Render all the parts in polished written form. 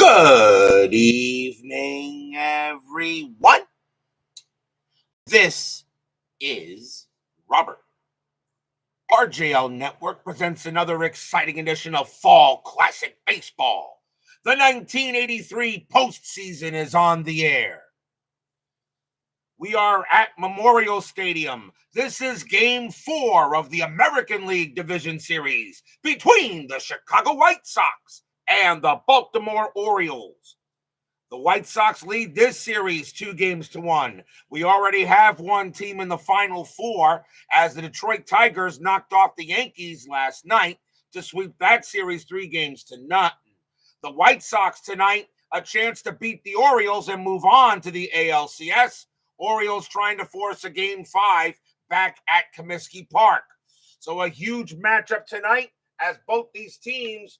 Good evening, everyone. This is Robert. RJL Network presents another exciting edition of Fall Classic Baseball. The 1983 postseason is on the air. We are at Memorial Stadium. This is Game 4 of the American League Division Series between the Chicago White Sox and the Baltimore Orioles. The White Sox lead this series 2-1. We already have one team in the Final Four as the Detroit Tigers knocked off the Yankees last night to sweep that series 3-0. The White Sox tonight, a chance to beat the Orioles and move on to the ALCS. Orioles trying to force a Game 5 back at Comiskey Park. So a huge matchup tonight as both these teams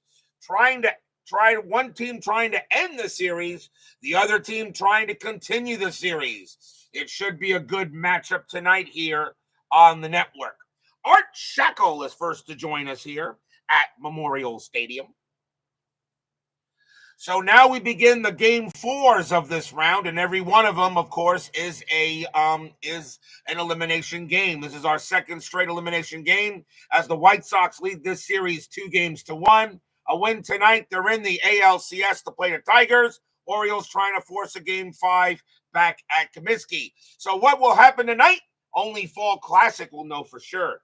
one team trying to end the series, the other team trying to continue the series. It should be a good matchup tonight here on the network. Art Shackle is first to join us here at Memorial Stadium. So now we begin the Game 4s of this round, and every one of them, of course, is an elimination game. This is our second straight elimination game as the White Sox lead this series 2-1. A win tonight, they're in the ALCS to play the Tigers. Orioles trying to force a Game 5 back at Comiskey. So what will happen tonight? Only Fall Classic will know for sure.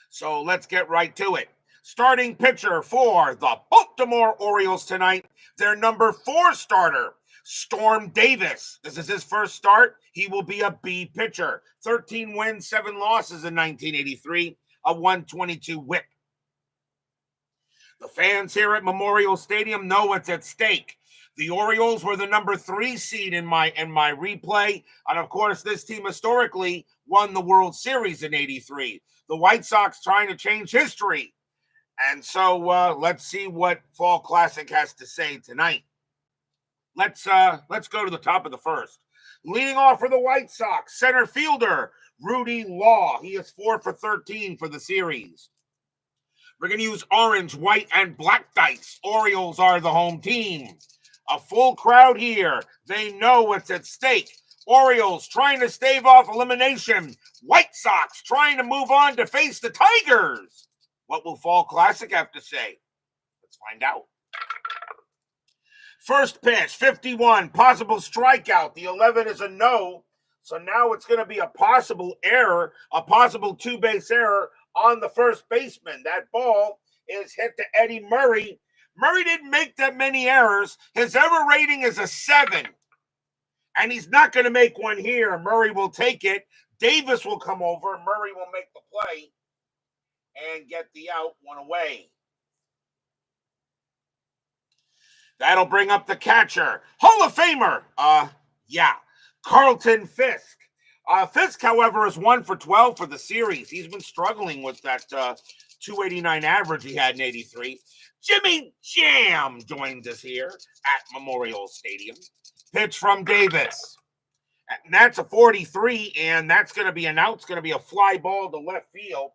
So let's get right to it. Starting pitcher for the Baltimore Orioles tonight, their number 4 starter, Storm Davis. This is his first start. He will be a B pitcher. 13 wins, 7 losses in 1983, a 122 whip. The fans here at Memorial Stadium know what's at stake. The Orioles were the number 3 seed in my replay. And of course, this team historically won the World Series in 83. The White Sox trying to change history. And so let's see what Fall Classic has to say tonight. Let's go to the top of the first. Leading off for the White Sox, center fielder Rudy Law. He is 4 for 13 for the series. We're going to use orange, white, and black dice. Orioles are the home team. A full crowd here. They know what's at stake. Orioles trying to stave off elimination. White Sox trying to move on to face the Tigers. What will Fall Classic have to say? Let's find out. First pitch, 51, possible strikeout. The 11 is a no. So now it's going to be a possible error, a possible 2-base error on the first baseman. That ball is hit to Eddie Murray. Murray didn't make that many errors. His error rating is a 7. And he's not going to make one here. Murray will take it. Davis will come over. Murray will make the play and get the out, 1 away. That'll bring up the catcher. Hall of Famer. Carlton Fisk. Fisk, however, is 1 for 12 for the series. He's been struggling with that 289 average he had in 83. Jimmy Jam joins us here at Memorial Stadium. Pitch from Davis. And that's a 43, and that's going to be an out. It's going to be a fly ball to left field.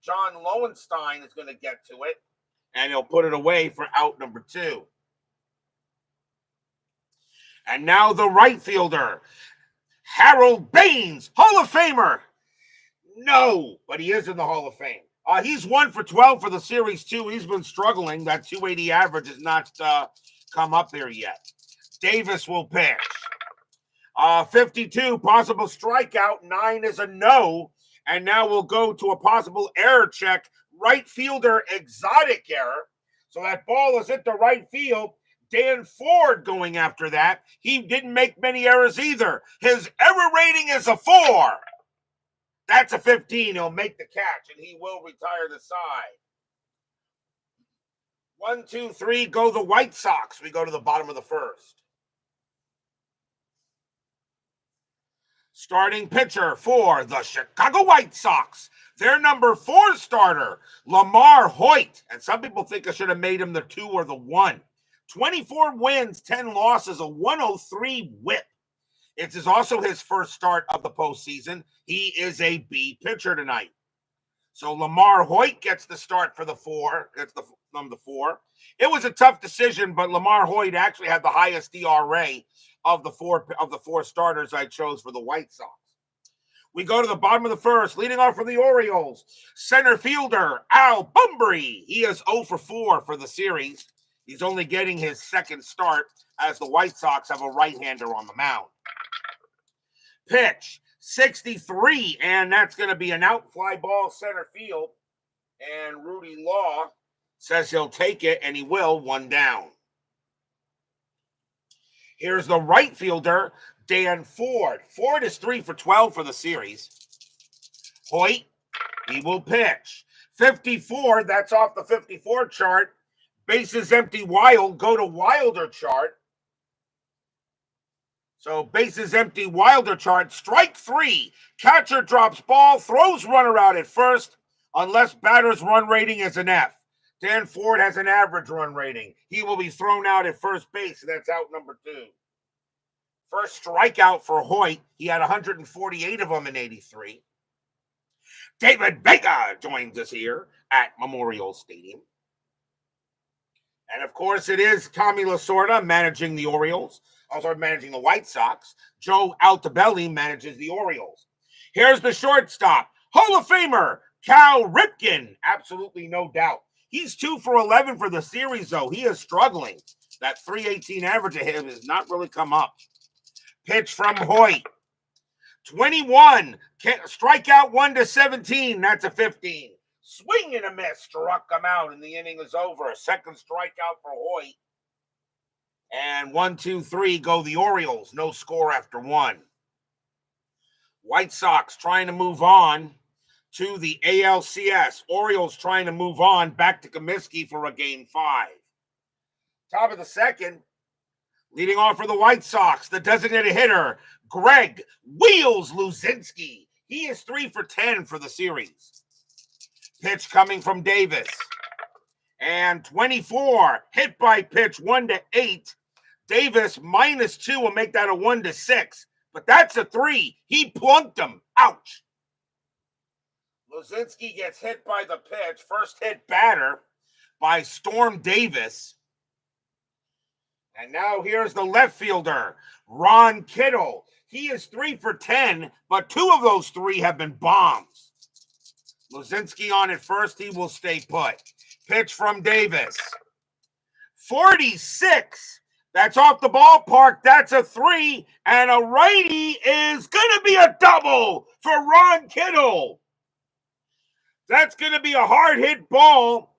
John Lowenstein is going to get to it, and he'll put it away for out number 2. And now the right fielder, Harold Baines, Hall of Famer. No, but he is in the Hall of Fame. He's 1 for 12 for the series, too. He's been struggling. That 280 average has not come up there yet. Davis will pitch. 52, possible strikeout. 9 is a no. And now we'll go to a possible error check. Right fielder, exotic error. So that ball is hit the right field. Dan Ford going after that. He didn't make many errors either. His error rating is a 4. That's a 15. He'll make the catch, and he will retire the side. 1, 2, 3, go the White Sox. We go to the bottom of the first. Starting pitcher for the Chicago White Sox, their number 4 starter, LaMarr Hoyt. And some people think I should have made him the 2 or the 1. 24 wins, 10 losses, a 103 whip. It is also his first start of the postseason. He is a B pitcher tonight. So LaMarr Hoyt gets the start for the 4. Gets the number 4. It was a tough decision, but LaMarr Hoyt actually had the highest ERA of the four starters I chose for the White Sox. We go to the bottom of the first, leading off for the Orioles, center fielder Al Bumbry. He is 0 for 4 for the series. He's only getting his second start as the White Sox have a right-hander on the mound. Pitch, 63, and that's going to be an out, fly ball center field. And Rudy Law says he'll take it, and he will, 1 down. Here's the right fielder, Dan Ford. Ford is 3 for 12 for the series. Hoyt, he will pitch. 54, that's off the 54 chart. Bases empty, Wild, go to Wilder chart. So bases empty, Wilder chart. Strike 3. Catcher drops ball, throws runner out at first, unless batter's run rating is an F. Dan Ford has an average run rating. He will be thrown out at first base, and that's out number 2. First strikeout for Hoyt. He had 148 of them in 83. David Vega joins us here at Memorial Stadium. And, of course, it is Tommy Lasorda managing the Orioles. Also managing the White Sox. Joe Altobelli manages the Orioles. Here's the shortstop. Hall of Famer, Cal Ripken. Absolutely no doubt. He's 2 for 11 for the series, though. He is struggling. That 318 average of him has not really come up. Pitch from Hoyt. 21. Strikeout 1 to 17. That's a 15. Swing and a miss. Struck him out, and the inning is over. Second strikeout for Hoyt. And 1, 2, 3 go the Orioles. No score after 1. White Sox trying to move on to the ALCS. Orioles trying to move on back to Comiskey for a Game 5. Top of the second. Leading off for the White Sox, the designated hitter, Greg Wheels Luzinski. He is 3 for 10 for the series. Pitch coming from Davis. And 24, hit by pitch 1 to 8. Davis -2 will make that a 1 to 6. But that's a 3. He plunked him. Ouch. Luzinski gets hit by the pitch. First hit batter by Storm Davis. And now here's the left fielder, Ron Kittle. He is 3 for 10, but 2 of those 3 have been bombs. Luzinski on at first. He will stay put. Pitch from Davis. 46. That's off the ballpark. That's a 3. And a righty is going to be a double for Ron Kittle. That's going to be a hard hit ball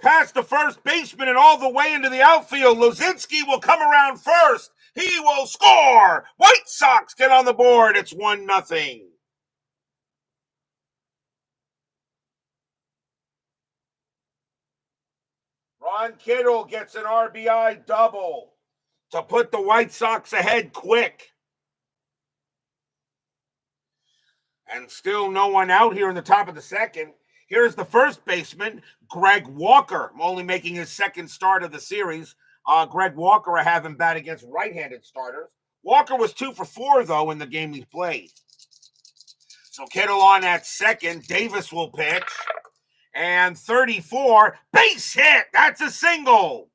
past the first baseman and all the way into the outfield. Luzinski will come around first. He will score. White Sox get on the board. It's 1-0. Ron Kittle gets an RBI double to put the White Sox ahead quick. And still no one out here in the top of the second. Here's the first baseman, Greg Walker, only making his second start of the series. Greg Walker, I have him bat against right-handed starters. Walker was 2 for 4, though, in the game he played. So Kittle on at second. Davis will pitch. And 34, base hit. That's a single.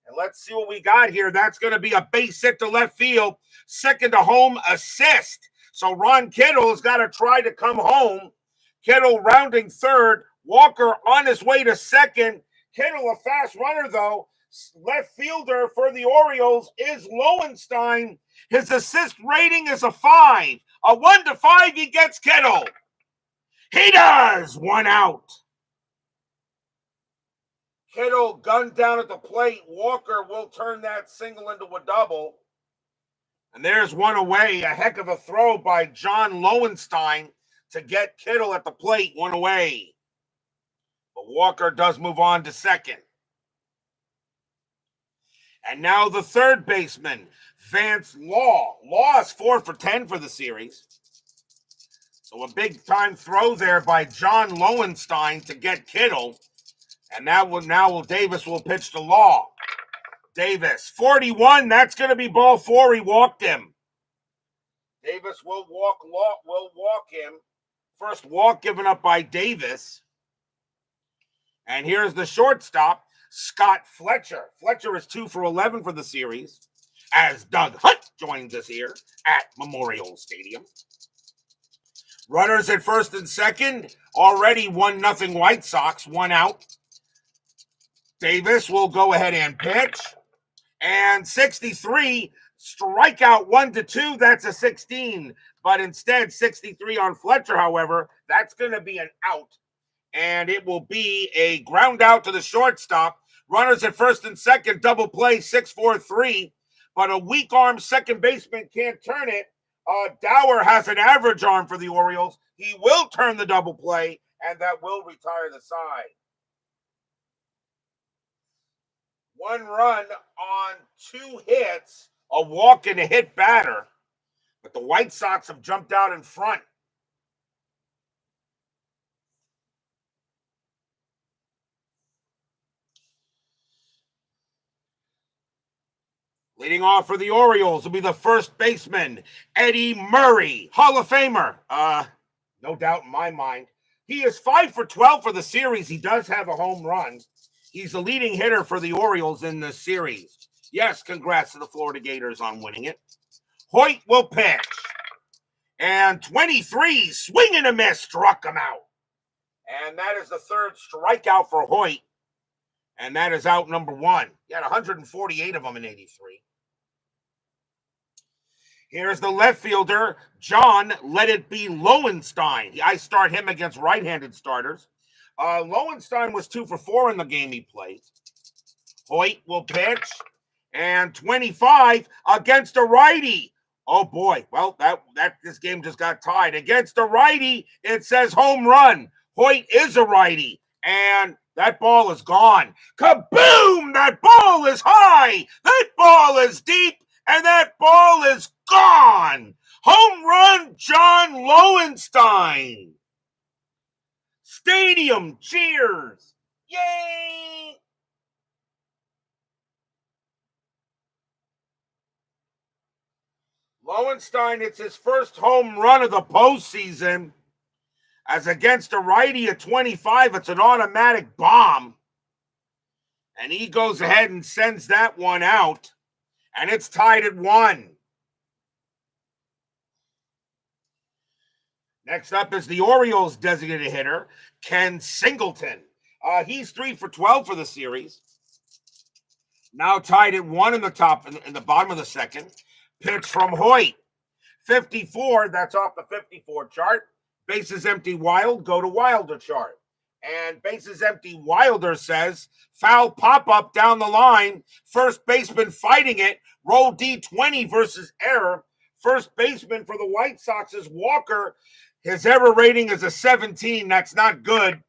And let's see what we got here. That's going to be a base hit to left field. Second to home assist. So Ron Kittle has got to try to come home. Kittle rounding third. Walker on his way to second. Kittle a fast runner, though. Left fielder for the Orioles is Lowenstein. His assist rating is a 5. A 1 to 5, he gets Kittle. He does. 1 out. Kittle gunned down at the plate. Walker will turn that single into a double. And there's 1 away. A heck of a throw by John Lowenstein to get Kittle at the plate. 1 away. But Walker does move on to second. And now the third baseman, Vance Law. Law is 4 for 10 for the series. So a big-time throw there by John Lowenstein to get Kittle. And now Davis will pitch to Law. Davis, 41. That's going to be ball 4. He walked him. Davis will walk him. First walk given up by Davis. And here's the shortstop, Scott Fletcher. Fletcher is 2 for 11 for the series, as Doug Hunt joins us here at Memorial Stadium. Runners at first and second, already 1-0 White Sox, 1 out. Davis will go ahead and pitch. And 63, strikeout 1-2, that's a 16. But instead, 63 on Fletcher, however, that's going to be an out. And it will be a ground out to the shortstop. Runners at first and second, double play, 6-4-3. But a weak arm second baseman can't turn it. Dower has an average arm for the Orioles. He will turn the double play, and that will retire the side. 1 run on 2 hits, a walk and a hit batter. But the White Sox have jumped out in front. Leading off for the Orioles will be the first baseman, Eddie Murray, Hall of Famer. No doubt in my mind. He is 5 for 12 for the series. He does have a home run. He's the leading hitter for the Orioles in this series. Yes, congrats to the Florida Gators on winning it. Hoyt will pitch. And 23, swing and a miss, struck him out. And that is the 3rd strikeout for Hoyt. And that is out number 1. He had 148 of them in 83. Here's the left fielder, John Let It Be Lowenstein. I start him against right-handed starters. Lowenstein was 2 for 4 in the game he played. Hoyt will pitch. And 25 against a righty. Oh, boy. Well, this game just got tied. Against a righty, it says home run. Hoyt is a righty. And that ball is gone. Kaboom! That ball is high. That ball is deep. And that ball is gone. Home run, John Lowenstein. Stadium cheers. Yay! Lowenstein, it's his first home run of the postseason. As against a righty at 25, it's an automatic bomb. And he goes ahead and sends that one out. And it's tied at 1. Next up is the Orioles designated hitter, Ken Singleton. He's 3 for 12 for the series. Now tied at 1 in the bottom of the second. Pitch from Hoyt. 54, that's off the 54 chart. Bases empty Wild, go to Wilder chart. And bases empty Wilder says, foul pop-up down the line. First baseman fighting it. Roll D20 versus error. First baseman for the White Sox is Walker. His error rating is a 17. That's not good.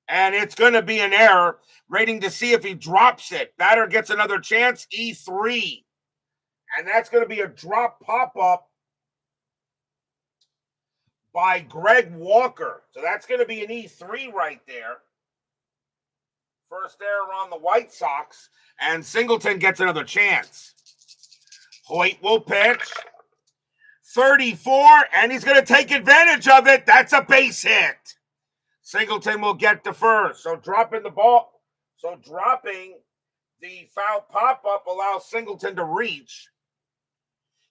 And it's going to be an error. Rating to see if he drops it. Batter gets another chance, E3. And that's going to be a drop pop-up by Greg Walker. So that's going to be an E3 right there. First error on the White Sox. And Singleton gets another chance. Hoyt will pitch. 34, and he's going to take advantage of it. That's a base hit. Singleton will get to first. So dropping the foul pop-up allows Singleton to reach.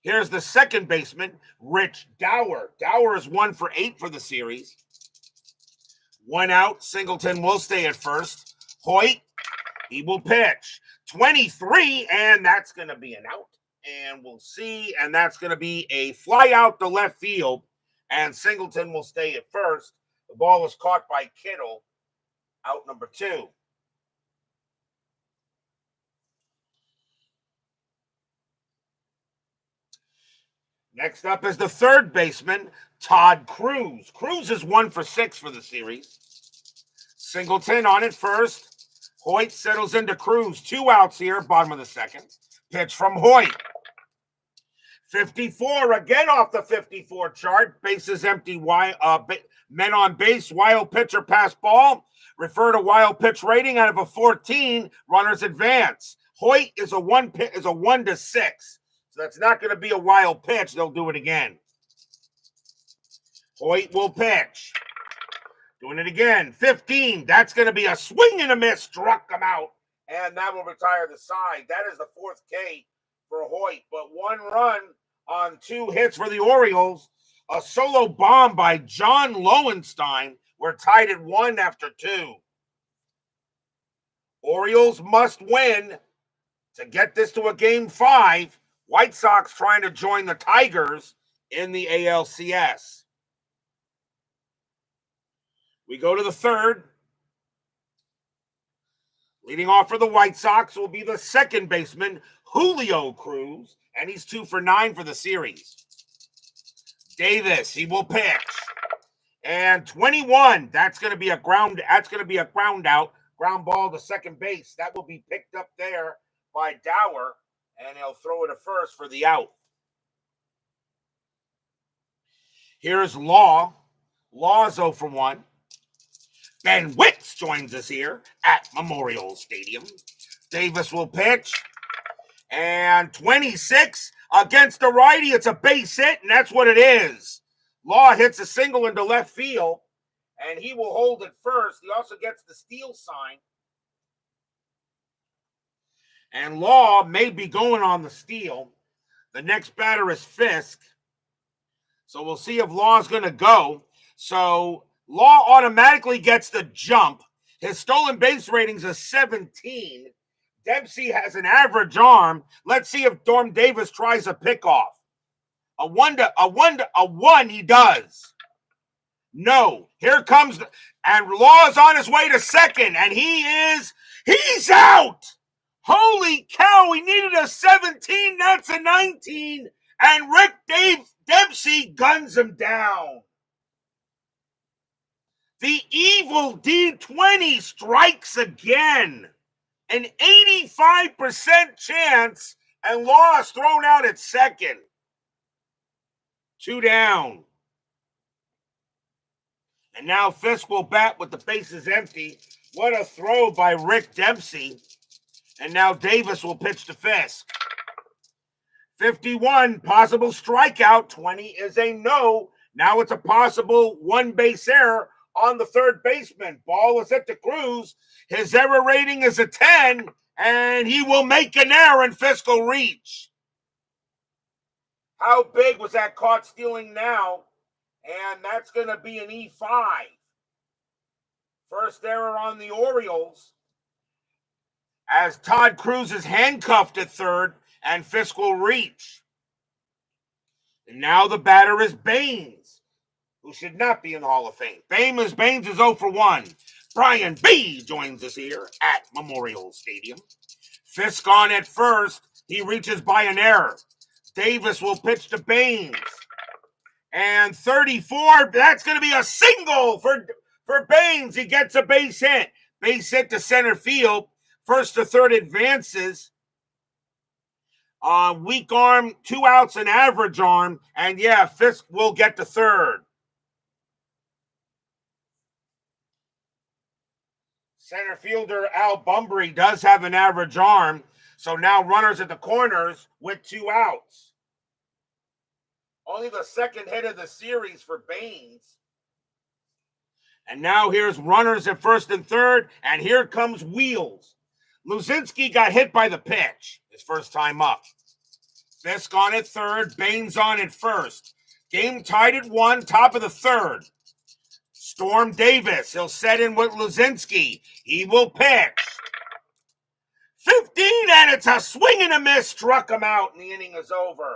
Here's the second baseman, Rich Dower. Dower is 1 for 8 for the series. 1 out. Singleton will stay at first. Hoyt, he will pitch. 23, and that's going to be an out. And we'll see, and that's going to be a fly out to left field. And Singleton will stay at first. The ball is caught by Kittle, out number 2. Next up is the third baseman, Todd Cruz. Cruz is 1 for 6 for the series. Singleton on it first. Hoyt settles into Cruz. 2 outs here, bottom of the second. Pitch from Hoyt. 54, again off the 54 chart. Bases empty, men on base, wild pitcher pass ball. Refer to wild pitch rating out of a 14. Runners advance. Hoyt is a 1 to 6. So that's not going to be a wild pitch. They'll do it again. Hoyt will pitch. Doing it again. 15. That's going to be a swing and a miss. Struck him out. And that will retire the side. That is the fourth K for Hoyt. But 1 run on 2 hits for the Orioles. A solo bomb by John Lowenstein. We're tied at 1 after 2. Orioles must win to get this to a game 5. White Sox trying to join the Tigers in the ALCS. We go to the third. Leading off for the White Sox will be the second baseman, Julio Cruz, and he's 2 for 9 for the series. Davis, he will pitch. And 21, that's going to be a ground out, ground ball to second base. That will be picked up there by Dower, and he'll throw it to first for the out. Here's Law. Law's 0 for 1. Ben Wicks joins us here at Memorial Stadium. Davis will pitch. And 26 against the righty. It's a base hit, and that's what it is. Law hits a single into left field, and he will hold it first. He also gets the steal sign. And Law may be going on the steal. The next batter is Fisk. So we'll see if Law's going to go. So Law automatically gets the jump. His stolen base rating's a 17. Dempsey has an average arm. Let's see if Dorm Davis tries a pickoff. A one he does. No. Here comes, and Law's on his way to second, and he's out. Holy cow, he needed a 17, that's a 19, and Rick Dempsey guns him down. The evil D20 strikes again. An 85% chance, and Law is thrown out at second. 2 down. And now Fisk will bat with the bases empty. What a throw by Rick Dempsey. And now Davis will pitch to Fisk. 51, possible strikeout. 20 is a no. Now it's a possible 1 base error on the third baseman. Ball is hit to Cruz. His error rating is a 10, and he will make an error, and Fisk will reach. How big was that caught stealing now? And that's going to be an E5. First error on the Orioles. As Todd Cruz is handcuffed at third, and Fisk will reach. And now the batter is Baines, who should not be in the Hall of Fame. Baines is 0 for 1. Brian B. joins us here at Memorial Stadium. Fisk on at first. He reaches by an error. Davis will pitch to Baines. And 34, that's going to be a single for Baines. He gets a base hit. Base hit to center field. First to third advances. Weak arm, 2 outs, an average arm. And yeah, Fisk will get to third. Center fielder Al Bumbry does have an average arm. So now runners at the corners with 2 outs. Only the second hit of the series for Baines. And now here's runners at first and third. And here comes Wheels. Luzinski got hit by the pitch his first time up. Fisk on at third. Baines on at first. Game tied at 1, top of the third. Storm Davis. He'll set in with Luzinski. He will pitch. 15, and it's a swing and a miss. Struck him out, and the inning is over.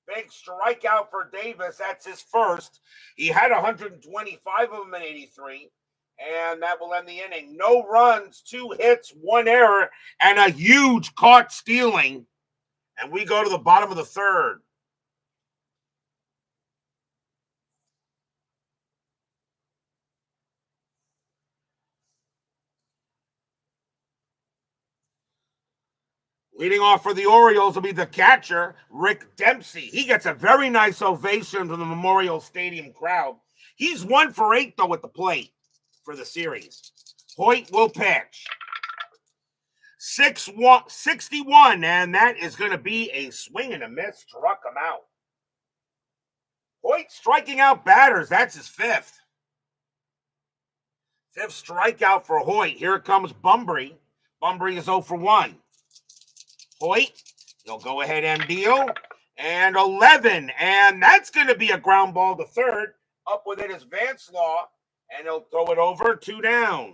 Big strikeout for Davis. That's his first. He had 125 of them in 83, and that will end the inning. No runs, 2 hits, 1 error, and a huge caught stealing. And we go to the bottom of the third. Leading off for the Orioles will be the catcher, Rick Dempsey. He gets a very nice ovation from the Memorial Stadium crowd. He's 1 for 8, though, at the plate for the series. Hoyt will pitch. 61, and that is going to be a swing and a miss. Struck him out. Hoyt striking out batters. That's his 5th. Fifth strikeout for Hoyt. Here comes Bunbury. Bunbury is 0 for 1. Hoyt, he'll go ahead and deal. And 11. And that's going to be a ground ball to third. Up within his Vance law. And he'll throw it over, 2 down.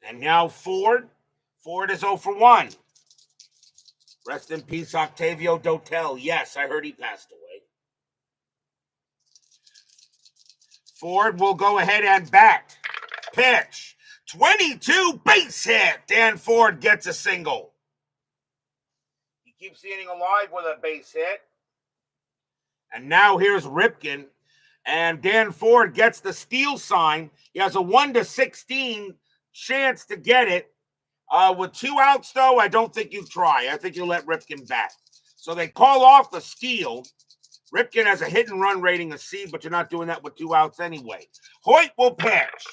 And now Ford. Ford is 0 for 1. Rest in peace, Octavio Dotel. Yes, I heard he passed away. Ford will go ahead and bat. Pitch. 22 base hit. Dan Ford gets a single. He keeps the inning alive with a base hit. And now here's Ripken. And Dan Ford gets the steal sign. He has a 1-16 chance to get it. With 2 outs, though, I don't think you try. I think you let Ripken bat. So they call off the steal. Ripken has a hit and run rating of C, but you're not doing that with 2 outs anyway. Hoyt will pitch.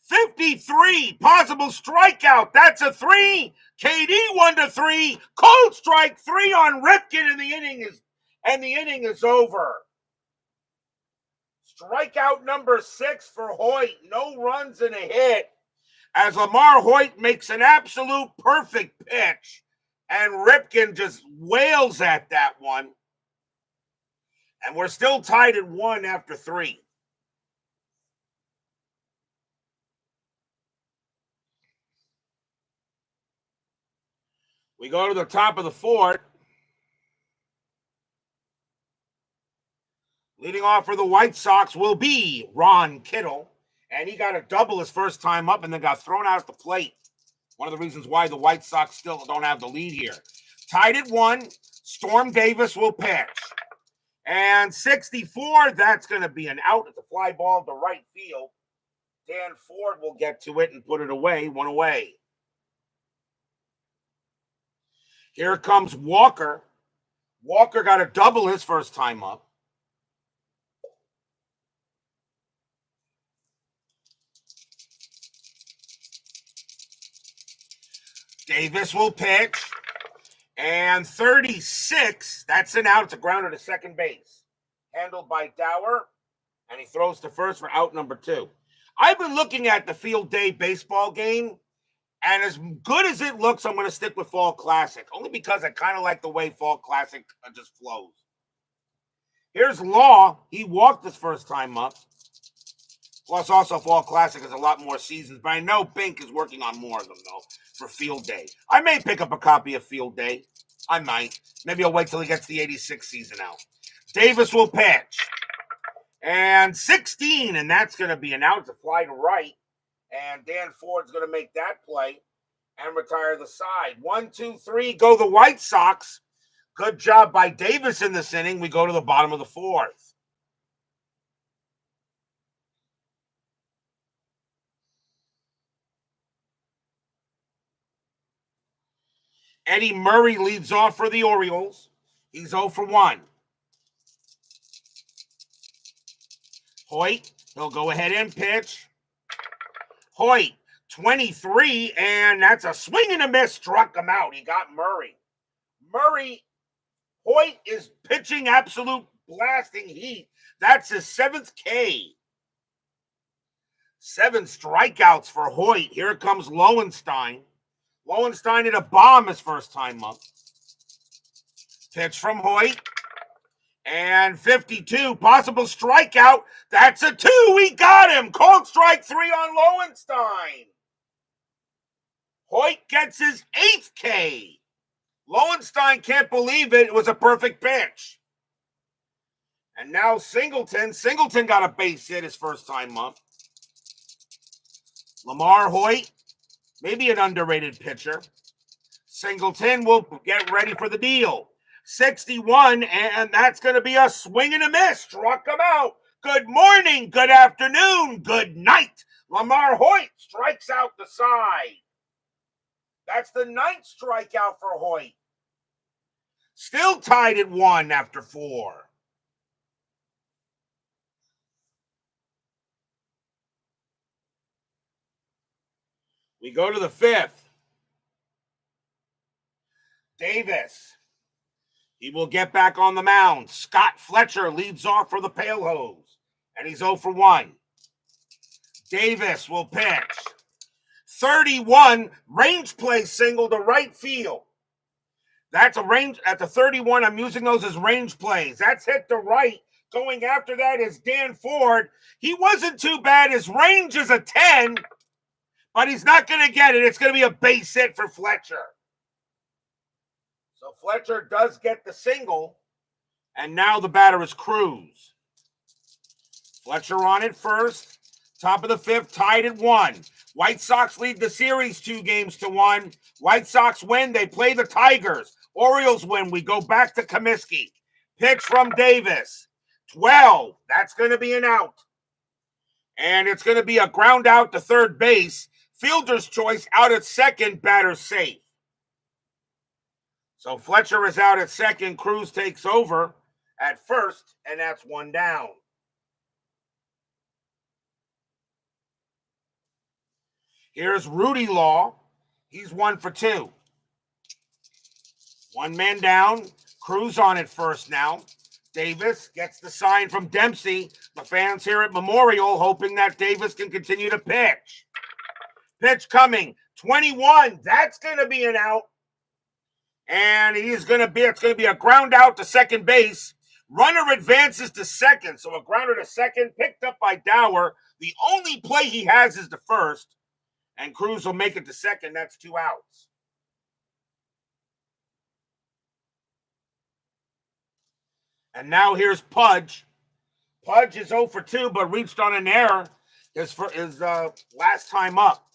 53, possible strikeout. That's a 3. KD 1-3. Cold strike 3 on Ripken, and the inning is over. Strikeout number 6 for Hoyt. No runs and a hit. As LaMarr Hoyt makes an absolute perfect pitch, and Ripken just wails at that one. And we're still tied at 1 after 3. We go to the top of the 4th. Leading off for the White Sox will be Ron Kittle. And he got a double his first time up and then got thrown out at the plate. One of the reasons why the White Sox still don't have the lead here. Tied at 1. Storm Davis will pitch. And 64, that's going to be an out. It's a fly ball to right field. Dan Ford will get to it and put it away. 1 away. Here comes Walker. Walker got a double his first time up. Davis will pitch. And 36, that's an out. It's a grounder to second base. Handled by Dower. And he throws to first for out number 2. I've been looking at the field day baseball game. And as good as it looks, I'm going to stick with Fall Classic. Only because I kind of like the way Fall Classic just flows. Here's Law. He walked his first time up. Plus, also, Fall Classic has a lot more seasons. But I know Bink is working on more of them, though, for Field Day. I may pick up a copy of Field Day. I might. Maybe I'll wait till he gets the 86 season out. Davis will pitch. And 16, and that's going to be an out. It's a fly to right. And Dan Ford's going to make that play and retire the side. 1, 2, 3, go the White Sox. Good job by Davis in this inning. We go to the bottom of the 4th. Eddie Murray leads off for the Orioles. He's 0 for 1. Hoyt, he'll go ahead and pitch. Hoyt, 23, and that's a swing and a miss. Struck him out. He got Murray. Hoyt is pitching absolute blasting heat. That's his 7th K. 7 strikeouts for Hoyt. Here comes Lowenstein. Lowenstein hit a bomb his first time up. Pitch from Hoyt. And 52, possible strikeout. That's a 2. We got him. Cold strike 3 on Lowenstein. Hoyt gets his 8th K. Lowenstein can't believe it. It was a perfect pitch. And now Singleton. Singleton got a base hit his first time up. LaMarr Hoyt, maybe an underrated pitcher. Singleton will get ready for the deal. 61, and that's going to be a swing and a miss. Struck him out. Good morning, good afternoon, good night. LaMarr Hoyt strikes out the side. That's the 9th strikeout for Hoyt. Still tied at 1 after 4. We go to the 5th. Davis. He will get back on the mound. Scott Fletcher leads off for the Pale Hose. And he's 0 for 1. Davis will pitch. 31, range play single to right field. That's a range at the 31. I'm using those as range plays. That's hit to right. Going after that is Dan Ford. He wasn't too bad. His range is a 10, but he's not going to get it. It's going to be a base hit for Fletcher. So Fletcher does get the single, and now the batter is Cruz. Fletcher on it first. Top of the fifth, tied at 1. White Sox lead the series 2-1. White Sox win. They play the Tigers. Orioles win. We go back to Comiskey. Pitch from Davis. 12. That's going to be an out. And it's going to be a ground out to third base. Fielder's choice out at second. Batter safe. So Fletcher is out at second. Cruz takes over at first, and that's 1 down. Here's Rudy Law. He's 1 for 2. 1 man down. Cruz on it first now. Davis gets the sign from Dempsey. The fans here at Memorial hoping that Davis can continue to pitch. Pitch coming. 21. That's going to be an out. And it's going to be a ground out to second base. Runner advances to second. So a grounder to second picked up by Dower. The only play he has is the first. And Cruz will make it to second. That's 2 outs. And now here's Pudge. Pudge is 0 for 2, but reached on an error his last time up.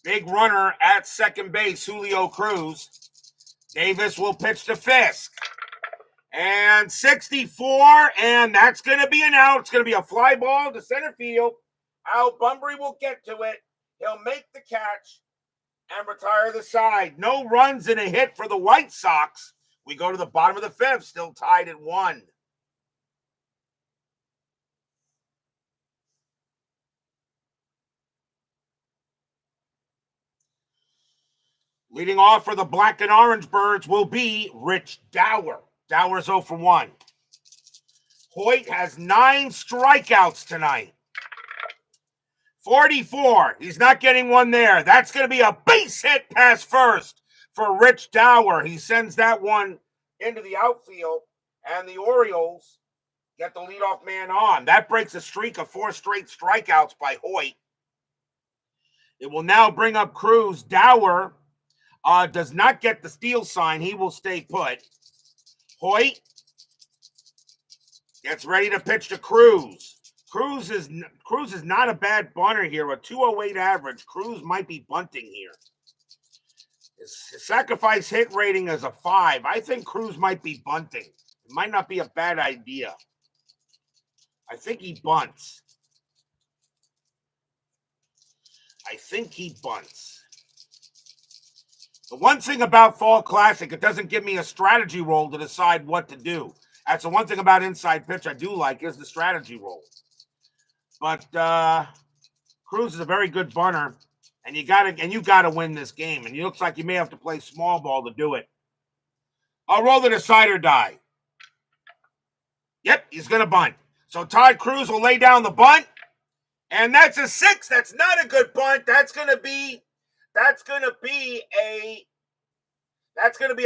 Big runner at second base, Julio Cruz. Davis will pitch to Fisk. And 64, and that's going to be an out. It's going to be a fly ball to center field. Al Bunbury will get to it. He'll make the catch and retire the side. No runs and a hit for the White Sox. We go to the bottom of the fifth, still tied at 1. Leading off for the Black and Orange Birds will be Rich Dower. Dower's 0 for 1. Hoyt has 9 strikeouts tonight. 44. He's not getting one there. That's going to be a base hit pass first for Rich Dower. He sends that one into the outfield, and the Orioles get the leadoff man on. That breaks a streak of 4 straight strikeouts by Hoyt. It will now bring up Cruz. Dower does not get the steal sign. He will stay put. Hoyt gets ready to pitch to Cruz. Cruz is not a bad bunter here. A 208 average. Cruz might be bunting here. His sacrifice hit rating is a 5. I think Cruz might be bunting. It might not be a bad idea. I think he bunts. The one thing about Fall Classic, it doesn't give me a strategy roll to decide what to do. That's the one thing about Inside Pitch I do like is the strategy roll. But Cruz is a very good bunter, and you gotta win this game. And it looks like you may have to play small ball to do it. I'll roll the decider die. Yep, he's gonna bunt. So Todd Cruz will lay down the bunt, and that's a 6. That's not a good bunt. That's gonna be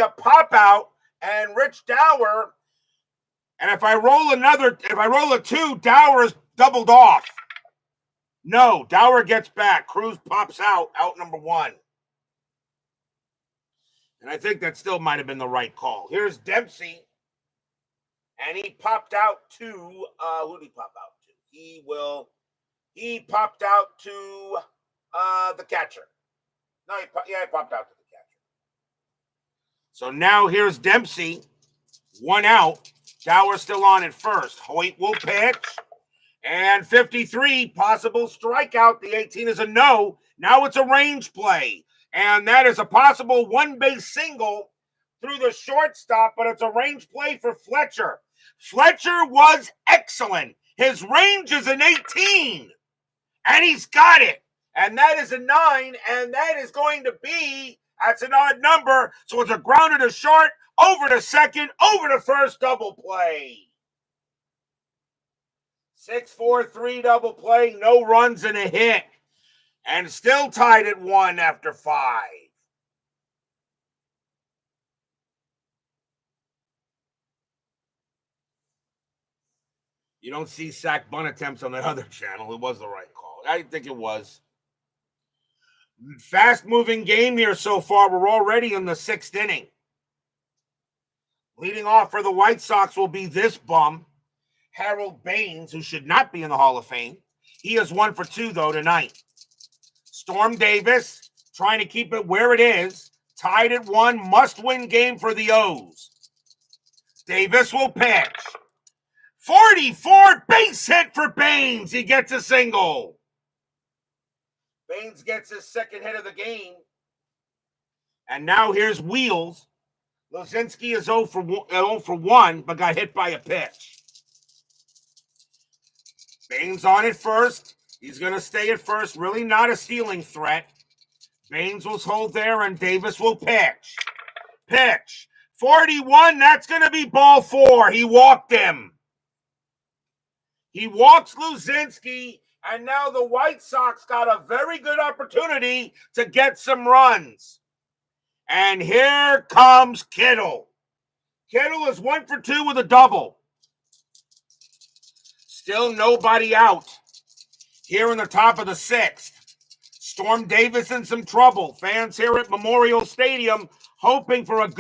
a pop out, and Rich Dower. And if I roll a 2, Dower is doubled off. No, Dower gets back. Cruz pops out number 1. And I think that still might have been the right call. Here's Dempsey. And he popped out to, who did he pop out to? He popped out to the catcher. No, he popped out to the catcher. So now here's Dempsey. 1 out. Dower still on at first. Hoyt will pitch. And 53, possible strikeout. The 18 is a no. Now it's a range play. And that is a possible 1-base single through the shortstop, but it's a range play for Fletcher. Fletcher was excellent. His range is an 18. And he's got it. And that is a 9. And that is going to be, that's an odd number. So it's a grounder to short, over to second, over to first, double play. 6-4-3 double play, no runs and a hit. And still tied at 1 after 5. You don't see sack bunt attempts on the other channel. It was the right call. I think it was. Fast-moving game here so far. We're already in the 6th inning. Leading off for the White Sox will be this bum, Harold Baines, who should not be in the Hall of Fame. He is 1 for 2, though, tonight. Storm Davis trying to keep it where it is. Tied at 1, must-win game for the O's. Davis will pitch. 44 base hit for Baines. He gets a single. Baines gets his 2nd hit of the game. And now here's Wheels. Lozinski is 0 for 1, but got hit by a pitch. Baines on at first. He's going to stay at first. Really not a stealing threat. Baines will hold there, and Davis will pitch. Pitch. 41, that's going to be ball 4. He walked him. He walks Lozinski, and now the White Sox got a very good opportunity to get some runs. And here comes Kittle. Kittle is 1 for 2 with a double. Still nobody out. Here in the top of the 6th. Storm Davis in some trouble. Fans here at Memorial Stadium hoping for a good